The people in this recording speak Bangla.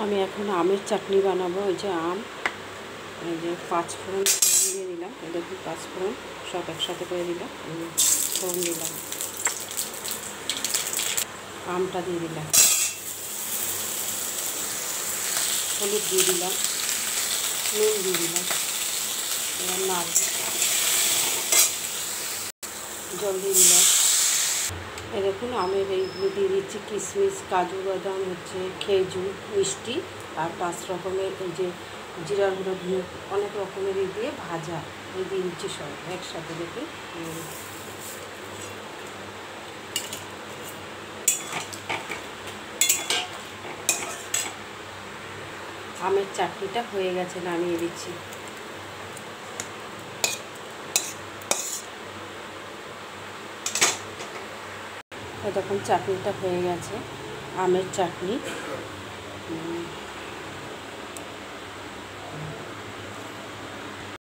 আমি এখন আমের চাটনি বানাবো। এই যে আম, এই যে 5 ফোড়ন দিয়ে দিলাম। এই দেখুন 5 ফোড়ন সব একসাথে করে দিলাম। ফোড়ন দিলাম, আমটা দিয়ে দিলাম, হলুদ দিয়ে দিলাম, নুন দিয়ে দিলাম, এবার নাড়ব, জল দিয়ে দিলাম। এই দেখুন আমের এইগুলো দিয়ে দিচ্ছি, কিশমিশ, কাজু বাদাম, খেজুর, মিষ্টি আর 5 রকমের এই যে জিরার গুঁড়ো দিয়ে অনেক রকমের দিয়ে ভাজা এই দিয়ে দিচ্ছি সব একসাথে। দেখুন আমের চাটনিটা হয়ে গেছে, নামিয়ে দিচ্ছি। তখন চাটনিটা হয়ে গেছে, আমের চাটনি।